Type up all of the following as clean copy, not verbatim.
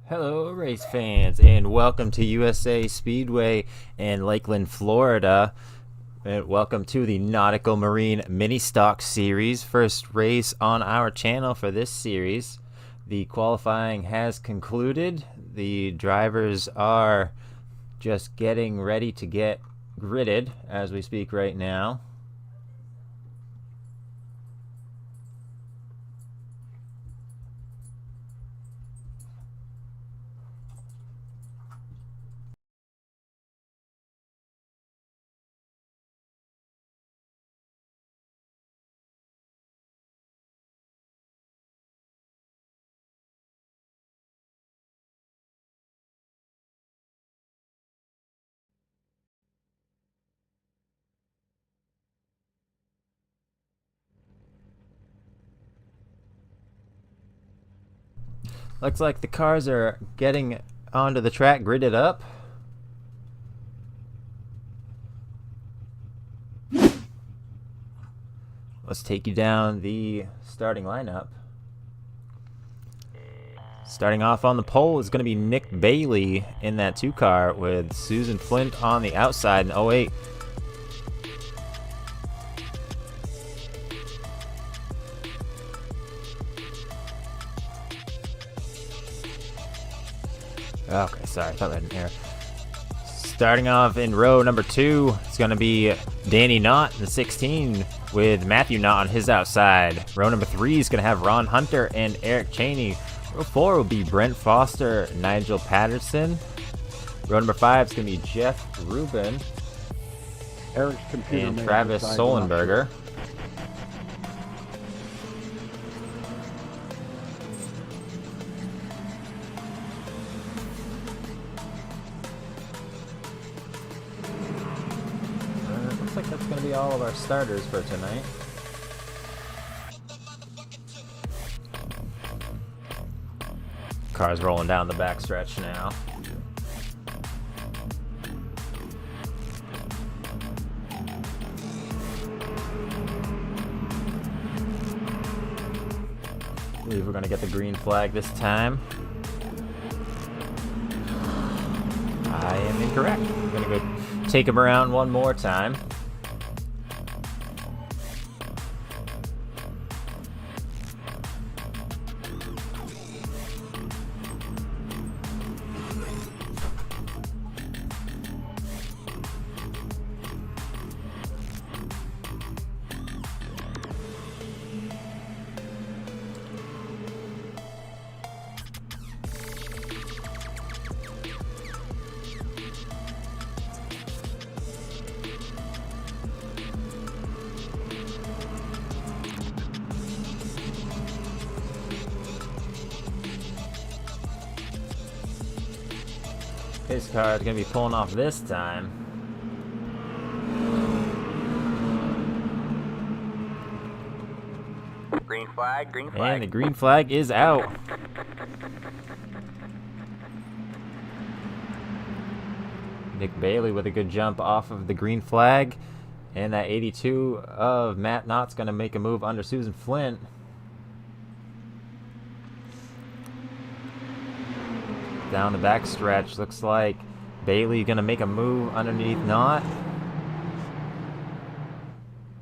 Hello, race fans, and welcome to USA Speedway in Lakeland, Florida. And welcome to the Nautical Marine Mini Stock Series, first race on our channel for this series. The qualifying has concluded. The drivers are just getting ready to get gridded as we speak right now. Looks like the cars are getting onto the track gridded up. Let's take you down the starting lineup. Starting off on the pole is going to be Nick Bailey in that 2 car with Susan Flint on the outside in 08. Okay, sorry, I thought I had an error. Starting off in row number 2, it's going to be Danny Knott in the 16 with Matthew Knott on his outside. Row number 3 is going to have Ron Hunter and Eric Cheney. Row 4 will be Brent Foster, Nigel Patterson. Row number 5 is going to be Jeff Rubin and Travis Solenberger. Looks like that's going to be all of our starters for tonight. Cars rolling down the backstretch now. I believe we're going to get the green flag this time. I am incorrect. I'm going to go take him around one more time. His car is going to be pulling off this time. Green flag, green flag. And the green flag is out. Nick Bailey with a good jump off of the green flag. And that 82 of Matt Knott's going to make a move under Susan Flint. Down the back stretch, looks like Bailey going to make a move underneath Knott.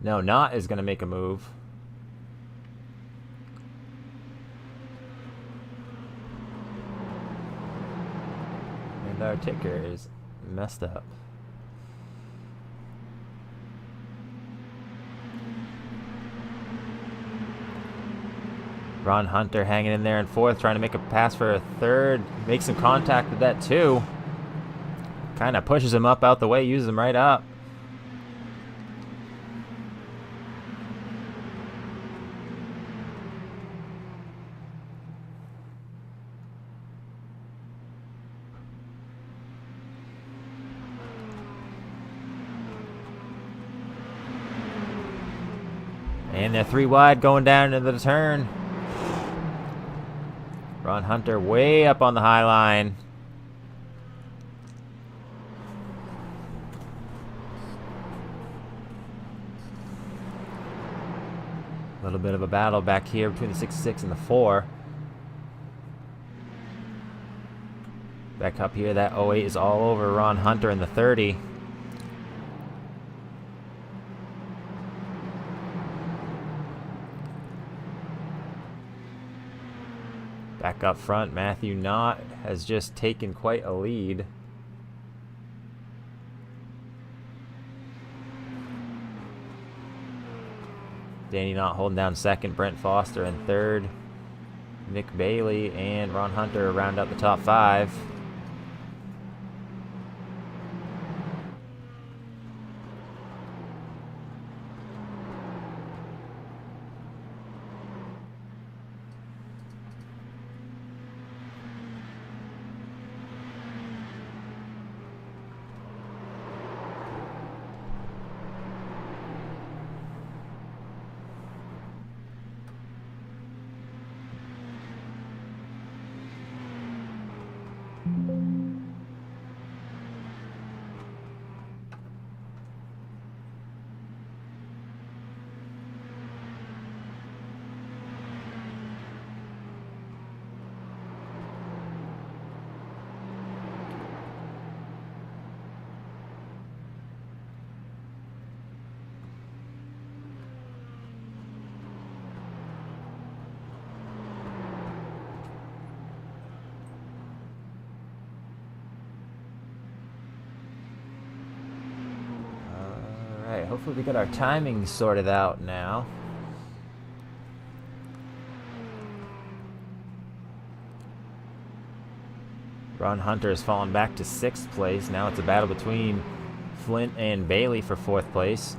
No, Knott is going to make a move. And our ticker is messed up. Ron Hunter hanging in there in 4th, trying to make a pass for a 3rd. Makes some contact with that 2. Kind of pushes him up out the way, uses him right up. And they're 3 wide going down into the turn. Ron Hunter way up on the high line. A little bit of a battle back here between the 66 and the 4. Back up here, that 08 is all over Ron Hunter in the 30. Back up front, Matthew Knott has just taken quite a lead. Danny Knott holding down second, Brent Foster in third. Nick Bailey and Ron Hunter round out the top 5. Alright, hopefully we got our timing sorted out now. Ron Hunter has fallen back to 6th place. Now it's a battle between Flint and Bailey for 4th place.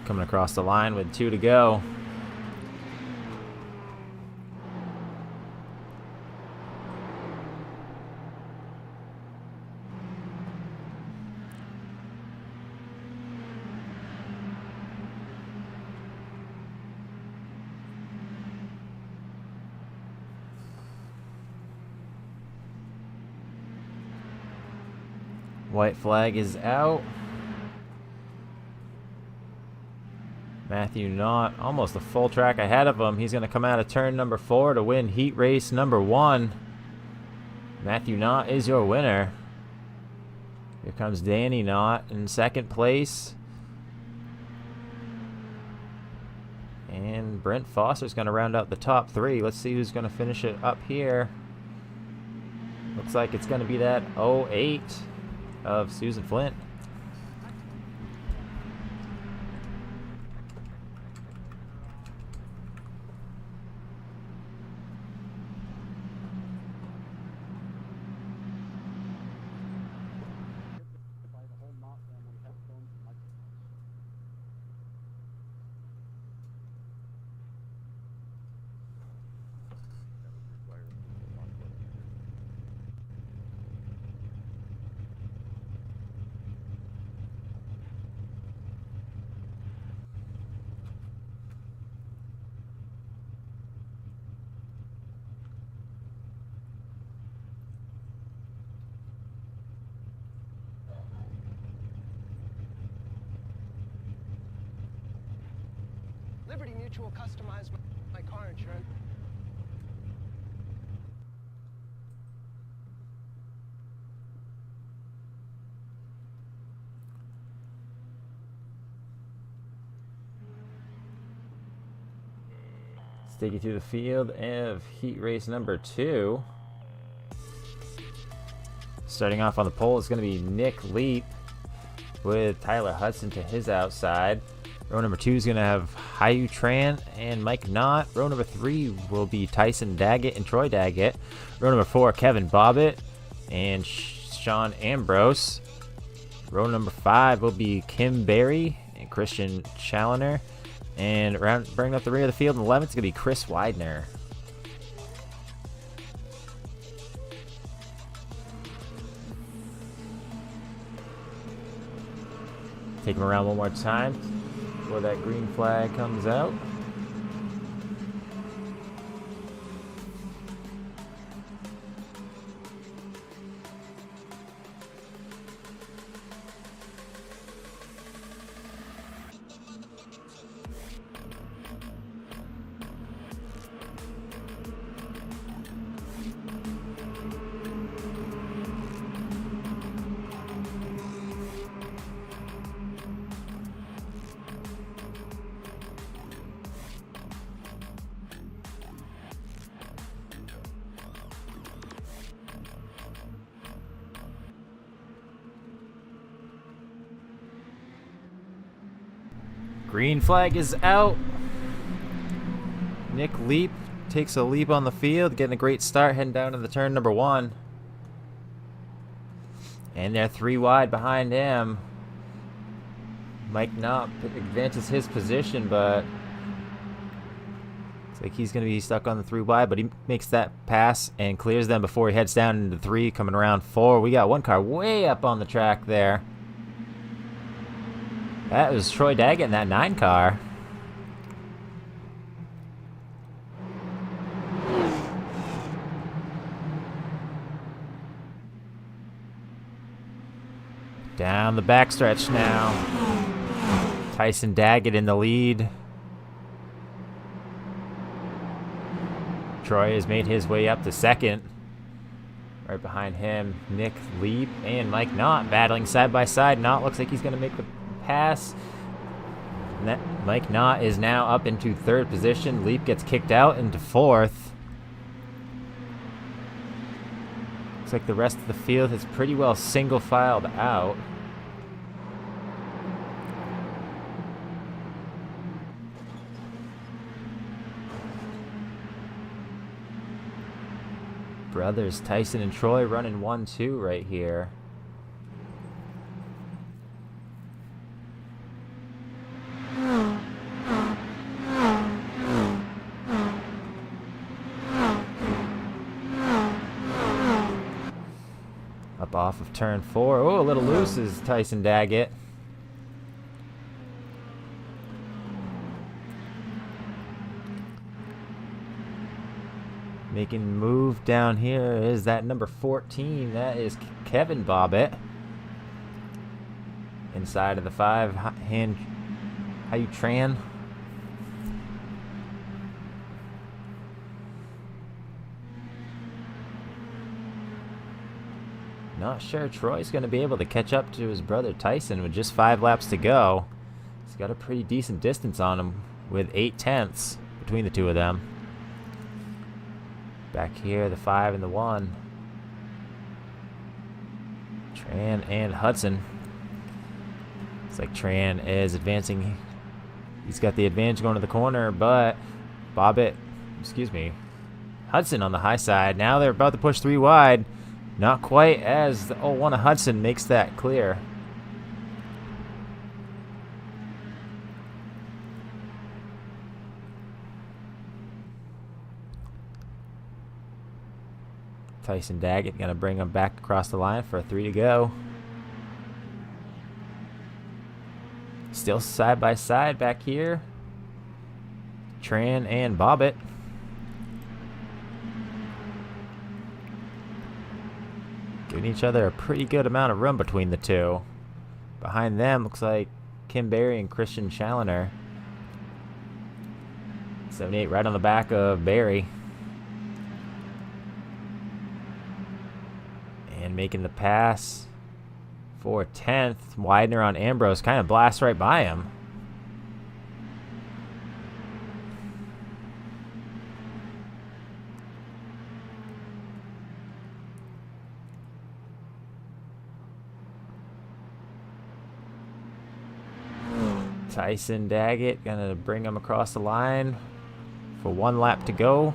Coming across the line with 2 to go. White flag is out. Matthew Knott almost a full track ahead of him. He's going to come out of turn number 4 to win heat race number 1. Matthew Knott is your winner. Here comes Danny Knott in 2nd place. And Brent Foster's going to round out the top 3. Let's see who's going to finish it up here. Looks like it's going to be that 08 of Susan Flint. Liberty Mutual customized my car insurance. Let's take you through the field of heat race number 2. Starting off on the pole is going to be Nick Leap with Tyler Hudson to his outside. Row number 2 is going to have Hayu Tran and Mike Knott. Row number 3 will be Tyson Daggett and Troy Daggett. Row number 4, Kevin Bobbitt and Sean Ambrose. Row number 5 will be Kim Berry and Christian Challoner. And bringing up the rear of the field in 11th is going to be Chris Widener. Take him around one more time before that green flag comes out. Green flag is out. Nick Leap takes a leap on the field, getting a great start, heading down to the turn number 1. And they're 3 wide behind him. Mike Knott advances his position, but it's like he's going to be stuck on the 3 wide, but he makes that pass and clears them before he heads down into 3, coming around 4. We got one car way up on the track there. That was Troy Daggett in that 9 car. Down the backstretch now. Tyson Daggett in the lead. Troy has made his way up to 2nd. Right behind him, Nick Leap and Mike Knott battling side by side. Knott looks like he's going to make the pass. Mike Knott is now up into 3rd position. Leap gets kicked out into 4th. Looks like the rest of the field has pretty well single filed out. Brothers Tyson and Troy running 1-2 right here. Up off of turn 4. Oh, a little loose is Tyson Daggett. Making move down here is that number 14. That is Kevin Bobbitt. Inside of the 5, hand Tran. Not sure Troy's going to be able to catch up to his brother Tyson with just 5 laps to go. He's got a pretty decent distance on him with 8/10 between the two of them. Back here, the 5 and the 1. Tran and Hudson. It's like Tran is advancing. He's got the advantage going to the corner, but Hudson on the high side. Now they're about to push 3 wide. Not quite as the 01 of Hudson makes that clear. Tyson Daggett going to bring him back across the line for a 3 to go. Still side by side back here. Tran and Bobbitt. Giving each other a pretty good amount of room between the two. Behind them looks like Kim Berry and Christian Challoner. 78 right on the back of Berry. And making the pass for 10th. Widener on Ambrose kind of blasts right by him. Tyson Daggett gonna bring him across the line for 1 lap to go.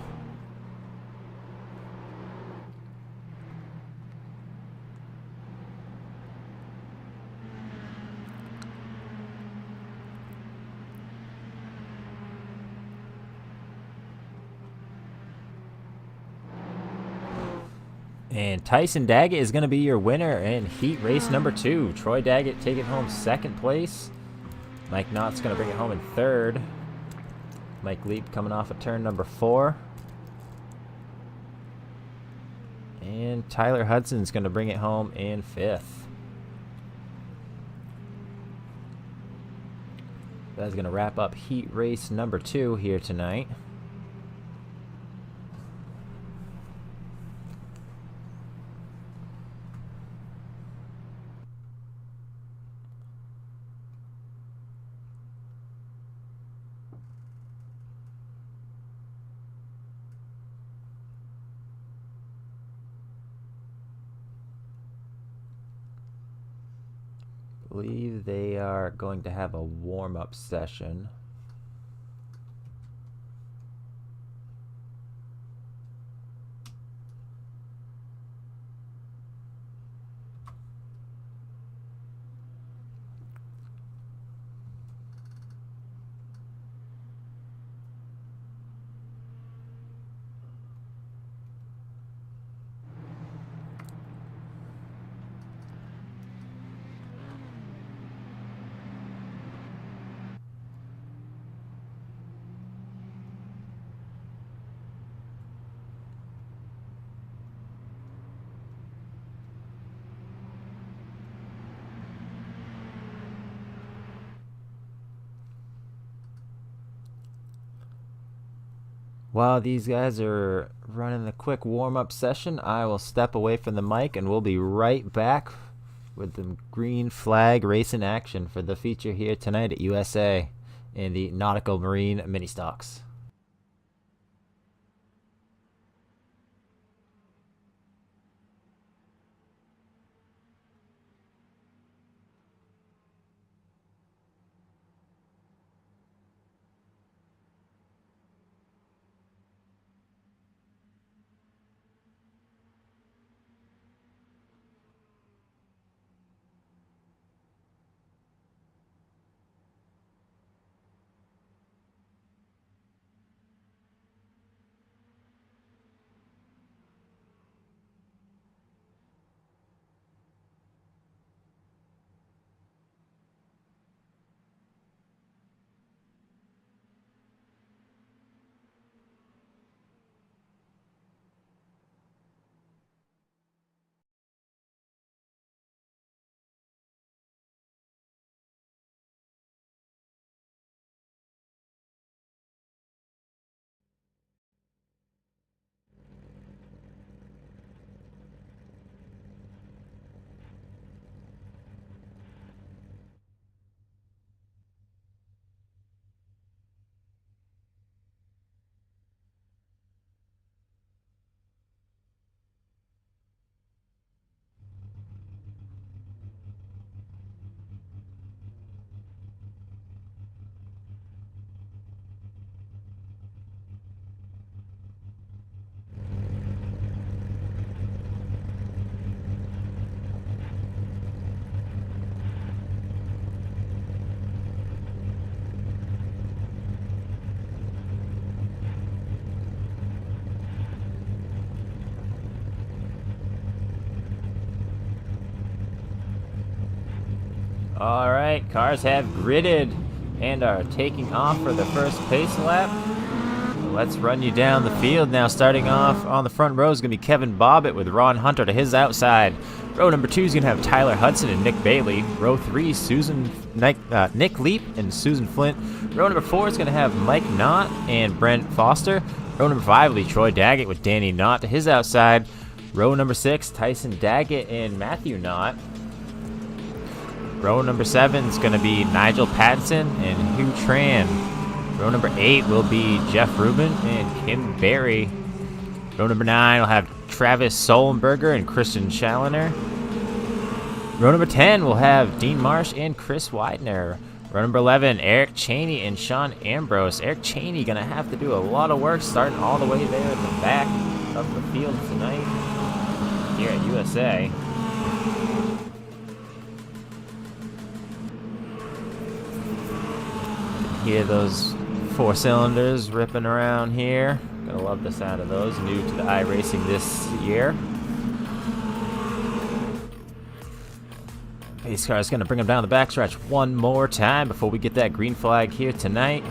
And Tyson Daggett is going to be your winner in heat race number 2. Troy Daggett taking home 2nd place. Mike Knott's going to bring it home in 3rd. Mike Leap coming off of turn number 4. And Tyler Hudson's going to bring it home in 5th. That's going to wrap up heat race number 2 here tonight. believe they are going to have a warm-up session. While these guys are running a quick warm-up session, I will step away from the mic and we'll be right back with the green flag racing action for the feature here tonight at USA in the Nautical Marine Mini Stocks. All right, cars have gridded and are taking off for the first pace lap. Let's run you down the field now. Starting off on the front row is going to be Kevin Bobbitt with Ron Hunter to his outside. Row number 2 is going to have Tyler Hudson and Nick Bailey. Row 3, Nick Leap and Susan Flint. Row number 4 is going to have Mike Knott and Brent Foster. Row number 5 will be Troy Daggett with Danny Knott to his outside. Row number 6, Tyson Daggett and Matthew Knott. Row number 7 is going to be Nigel Pattinson and Hugh Tran. Row number 8 will be Jeff Rubin and Kim Berry. Row number 9 will have Travis Solenberger and Christian Challoner. Row number 10 will have Dean Marsh and Chris Widener. Row number 11, Eric Cheney and Sean Ambrose. Eric Cheney going to have to do a lot of work starting all the way there in the back of the field tonight here at USA. Hear those 4 cylinders ripping around here. Gonna love the sound of those. New to the iRacing this year. Pace car is gonna bring them down the backstretch one more time before we get that green flag here tonight.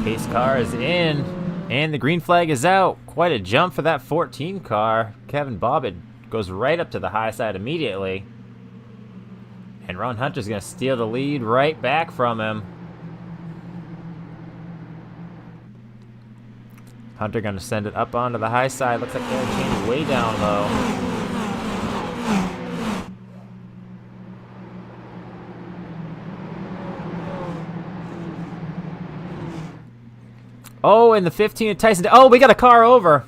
Pace car is in, and the green flag is out. Quite a jump for that 14 car. Kevin Bobbitt goes right up to the high side immediately. And Ron Hunter's going to steal the lead right back from him. Hunter going to send it up onto the high side. Looks like they're changing way down low. Oh, and the 15 of Tyson. Oh, we got a car over.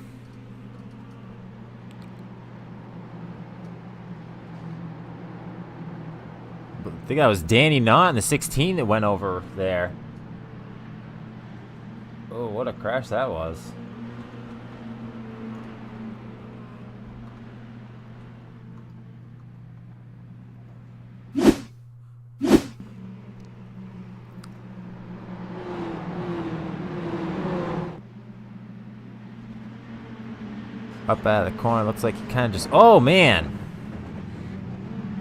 I think that was Danny Knott in the 16 that went over there. Oh, what a crash that was. Up out of the corner, looks like he kind of just... Oh, man!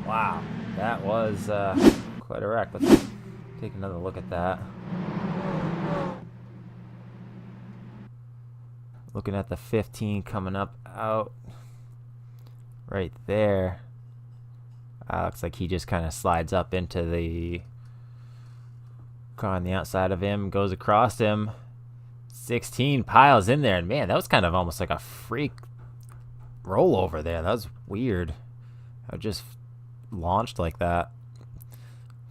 Wow, that was quite a wreck. Let's take another look at that. Looking at the 15 coming up out right there. Looks like he just kind of slides up into the car on the outside of him, goes across him. 16 piles in there, and man, that was kind of almost like a freak rollover there. That was weird. I just launched like that.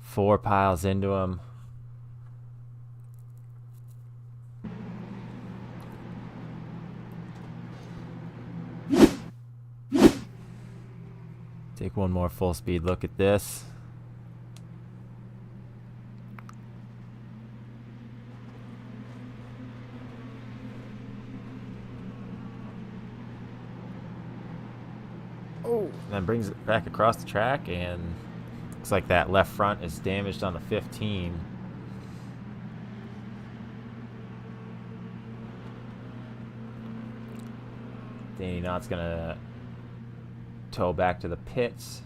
4 piles into him. Take one more full speed look at this. Oh, and then brings it back across the track, and looks like that left front is damaged on the 15. Danny Knott's gonna tow back to the pits.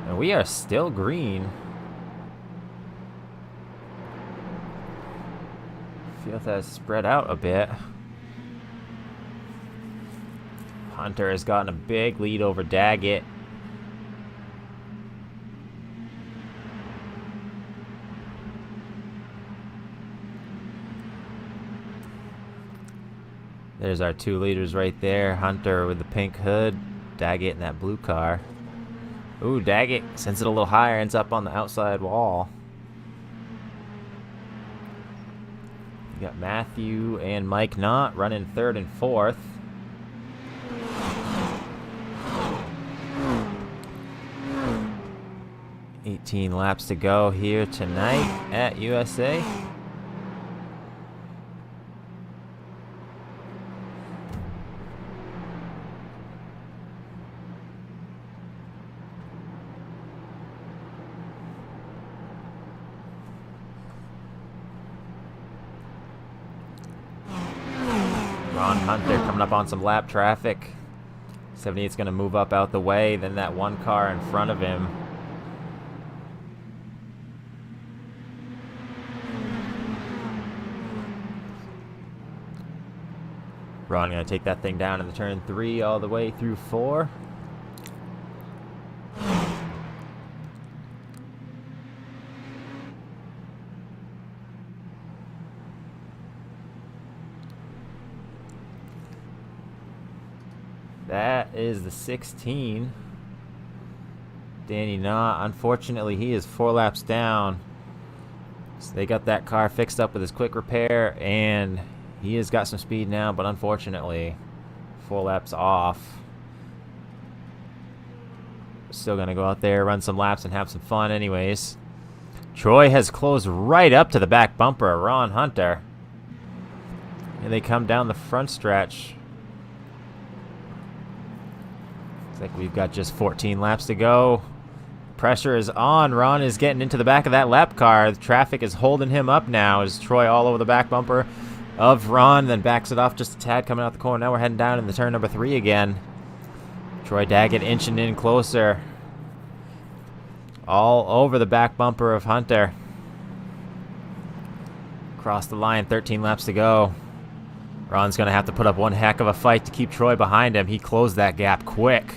And we are still green. Feel that spread out a bit. Hunter has gotten a big lead over Daggett. There's our 2 leaders right there. Hunter with the pink hood, Daggett in that blue car. Ooh, Daggett sends it a little higher, ends up on the outside wall. We got Matthew and Mike Knott running 3rd and 4th. $18 laps to go here tonight at USA. Ron Hunter coming up on some lap traffic. 78's going to move up out the way, then that one car in front of him. Ron going to take that thing down in the turn 3 all the way through 4. That is the 16. Danny Knott. Unfortunately, he is 4 laps down. So they got that car fixed up with his quick repair, and he has got some speed now, but unfortunately, 4 laps off. Still going to go out there, run some laps, and have some fun anyways. Troy has closed right up to the back bumper of Ron Hunter. And they come down the front stretch. Looks like we've got just 14 laps to go. Pressure is on. Ron is getting into the back of that lap car. The traffic is holding him up now as Troy all over the back bumper of Ron, then backs it off just a tad coming out the corner. Now we're heading down in the turn number 3 again. Troy Daggett inching in closer. All over the back bumper of Hunter. Across the line, 13 laps to go. Ron's going to have to put up one heck of a fight to keep Troy behind him. He closed that gap quick.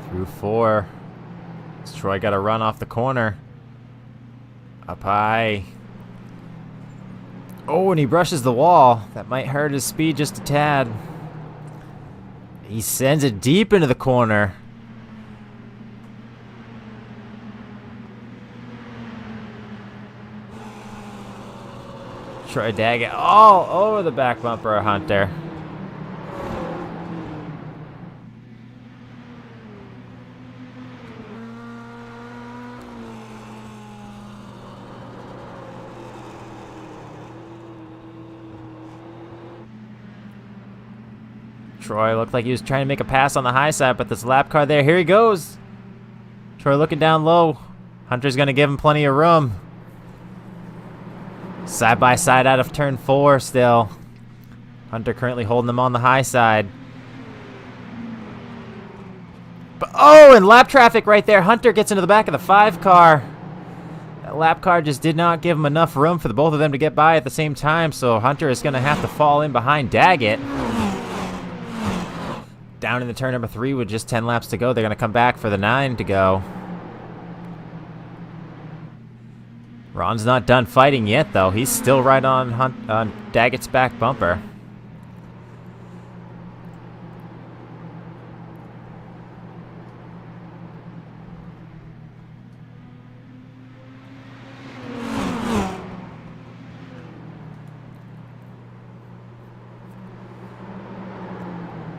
Through 4. Troy got a run off the corner. Up high. Oh, and he brushes the wall. That might hurt his speed just a tad. He sends it deep into the corner. Troy Daggett all over the back bumper of Hunter. Troy looked like he was trying to make a pass on the high side, but this lap car there, here he goes. Troy looking down low. Hunter's going to give him plenty of room. Side by side out of turn 4 still. Hunter currently holding them on the high side. But, oh, and lap traffic right there. Hunter gets into the back of the 5 car. That lap car just did not give him enough room for the both of them to get by at the same time, so Hunter is going to have to fall in behind Daggett. Down in the turn number 3 with just 10 laps to go. They're going to come back for the 9 to go. Ron's not done fighting yet, though. He's still right on Daggett's back bumper.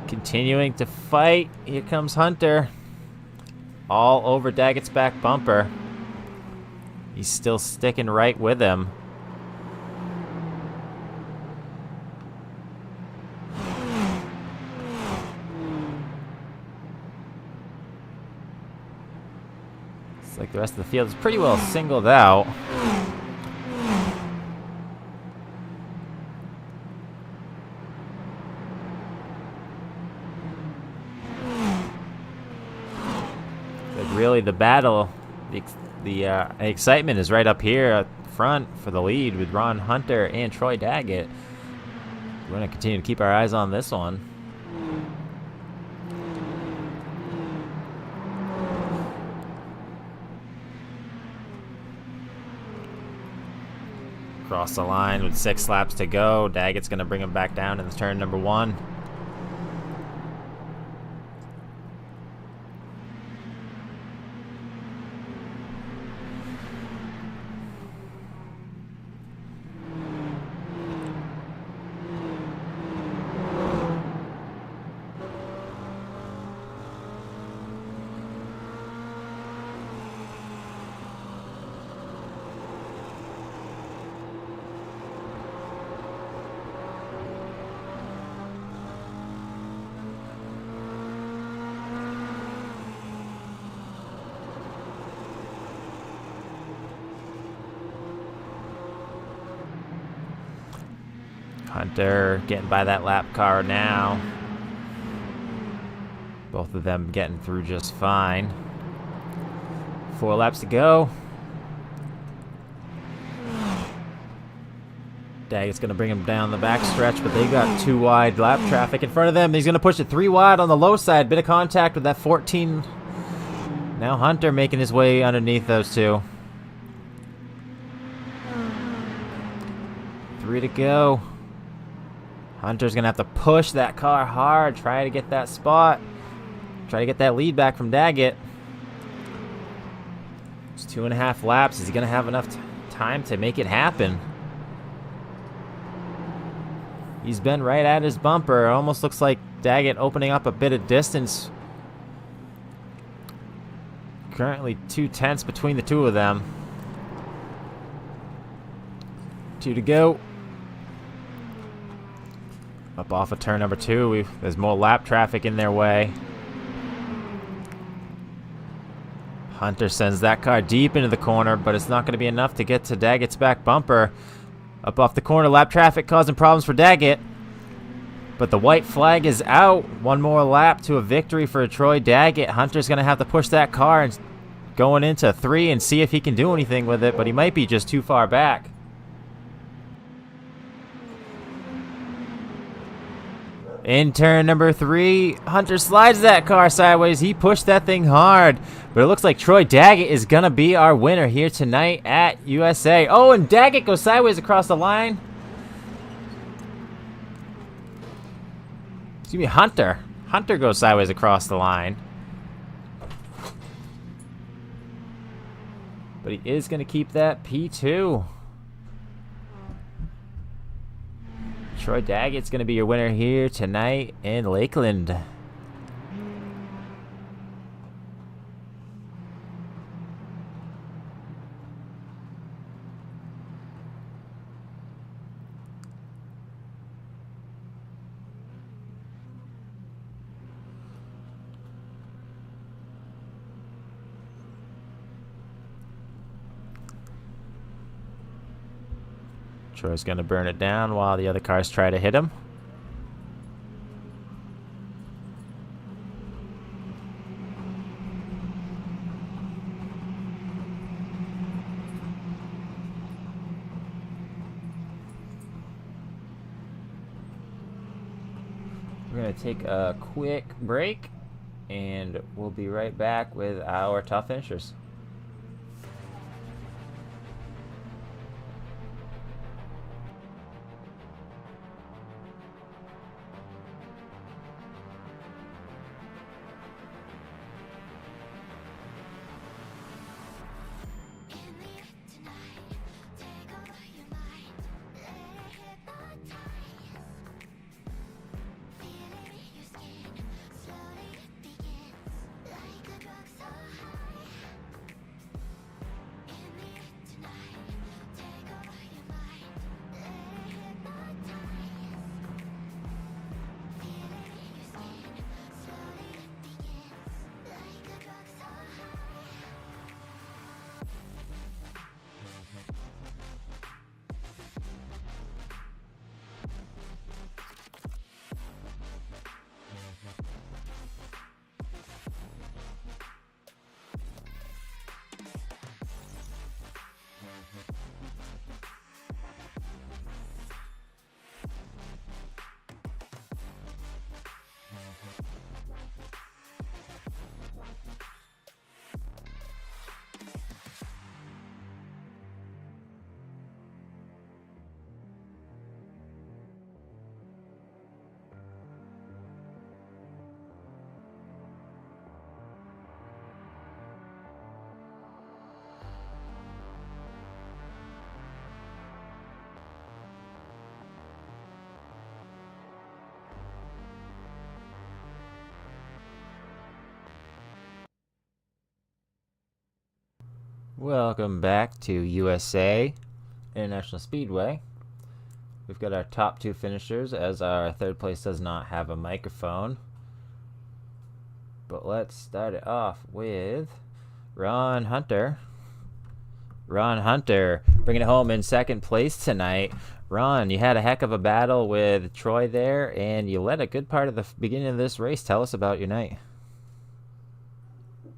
Continuing to fight. Here comes Hunter. All over Daggett's back bumper. He's still sticking right with him. It's like the rest of the field is pretty well singled out. But really the battle, the excitement is right up here up front for the lead with Ron Hunter and Troy Daggett. We're going to continue to keep our eyes on this one. Cross the line with 6 laps to go. Daggett's going to bring him back down in the turn number 1. Hunter getting by that lap car now. Both of them getting through just fine. 4 laps to go. Daggett's going to bring him down the back stretch, but they got 2 wide lap traffic in front of them. He's going to push it 3 wide on the low side. Bit of contact with that 14. Now Hunter making his way underneath those 2. 3 to go. Hunter's going to have to push that car hard, try to get that spot. Try to get that lead back from Daggett. It's 2.5 laps. Is he going to have enough time to make it happen? He's been right at his bumper. It almost looks like Daggett opening up a bit of distance. Currently 2/10 between the 2 of them. 2 to go. Up off of turn number 2, there's more lap traffic in their way. Hunter sends that car deep into the corner, but it's not going to be enough to get to Daggett's back bumper. Up off the corner, lap traffic causing problems for Daggett. But the white flag is out. 1 more lap to a victory for Troy Daggett. Hunter's going to have to push that car and going into 3 and see if he can do anything with it, but he might be just too far back. In turn number 3, Hunter slides that car sideways. He pushed that thing hard. But it looks like Troy Daggett is going to be our winner here tonight at USA. Oh, and Daggett goes sideways across the line. Excuse me, Hunter. Hunter goes sideways across the line. But he is going to keep that P2. Troy Daggett's going to be your winner here tonight in Lakeland. Troy's going to burn it down while the other cars try to hit him. We're going to take a quick break, and we'll be right back with our top finishers. Welcome back to USA International Speedway. We've got our top two finishers, as our third place does not have a microphone. But let's start it off with Ron Hunter. Ron Hunter bringing it home in second place tonight. Ron, you had a heck of a battle with Troy there, and you led a good part of the beginning of this race. Tell us about your night.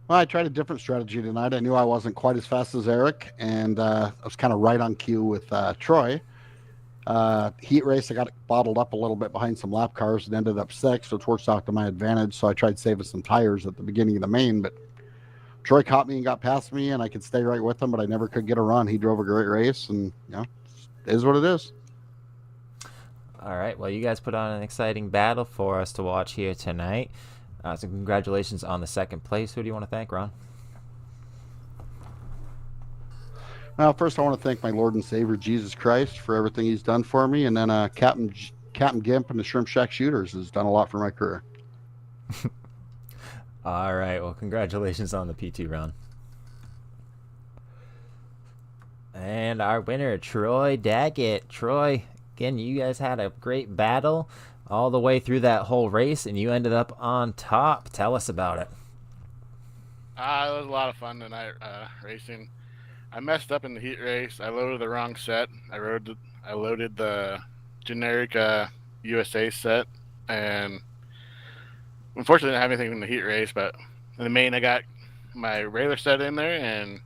Well, I tried a different strategy tonight. I knew I wasn't quite as fast as Eric, and I was kind of right on cue with Troy. Heat race, I got bottled up a little bit behind some lap cars and ended up sixth, which works out to my advantage. So I tried saving some tires at the beginning of the main, but Troy caught me and got past me, and I could stay right with him, but I never could get a run. He drove a great race, and it is what it is. All right. Well, you guys put on an exciting battle for us to watch here tonight. So congratulations on the second place. Who do you want to thank, Ron? Well, first I want to thank my Lord and Savior Jesus Christ for everything He's done for me, and then Captain Gimp and the Shrimp Shack Shooters has done a lot for my career. All right. Well, congratulations on the P2, Ron. And our winner, Troy Daggett. Troy, again, you guys had a great battle all the way through that whole race, and you ended up on top. Tell us about it. It was a lot of fun tonight racing. I messed up in the heat race. I loaded the wrong set. I loaded the generic USA set, and unfortunately I didn't have anything in the heat race, but in the main I got my regular set in there and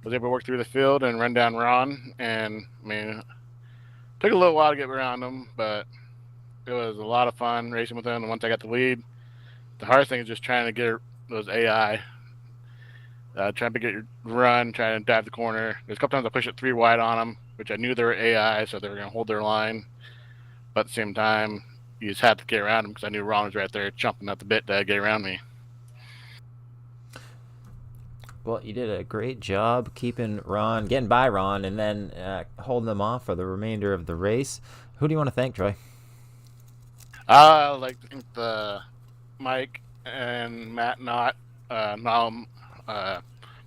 was able to work through the field and run down Ron. And it took a little while to get around him, but it was a lot of fun racing with him. And once I got the lead, the hardest thing is just trying to get those AI. Trying to get your run, trying to dive the corner. There's a couple times I pushed it 3 wide on them, which I knew they were AI, so they were going to hold their line. But at the same time, you just had to get around him because I knew Ron was right there chomping at the bit to get around me. Well, you did a great job getting by Ron, and then holding them off for the remainder of the race. Who do you want to thank, Troy? I would like to thank the Mike and Matt Knott now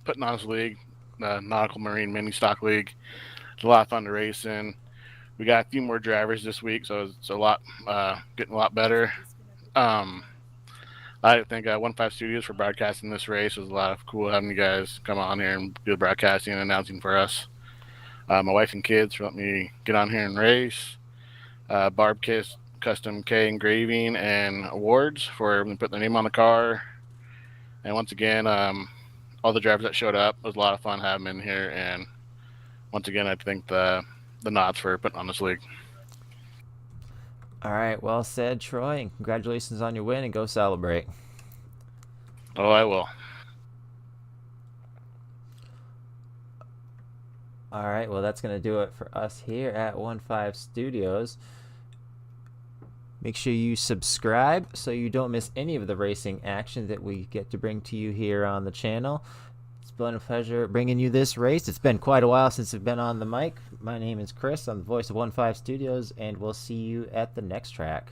putting on this league, the Nautical Marine Mini Stock League. It's a lot of fun to race in. We got a few more drivers this week, so it's a lot getting a lot better. I think 15 Studios for broadcasting this race. It was a lot of cool having you guys come on here and do the broadcasting and announcing for us. My wife and kids for letting me get on here and race. Barb Kiss Custom K Engraving and Awards for putting their name on the car. And once again, all the drivers that showed up, it was a lot of fun having them in here. And once again, I thank the Knots for putting on this league. All right, well said, Troy, and congratulations on your win, and go celebrate. Oh, I will. All right, well, that's going to do it for us here at 15 Studios. Make sure you subscribe so you don't miss any of the racing action that we get to bring to you here on the channel. It's been a pleasure bringing you this race. It's been quite a while since I've been on the mic. My name is Chris. I'm the voice of 15 Studios, and we'll see you at the next track.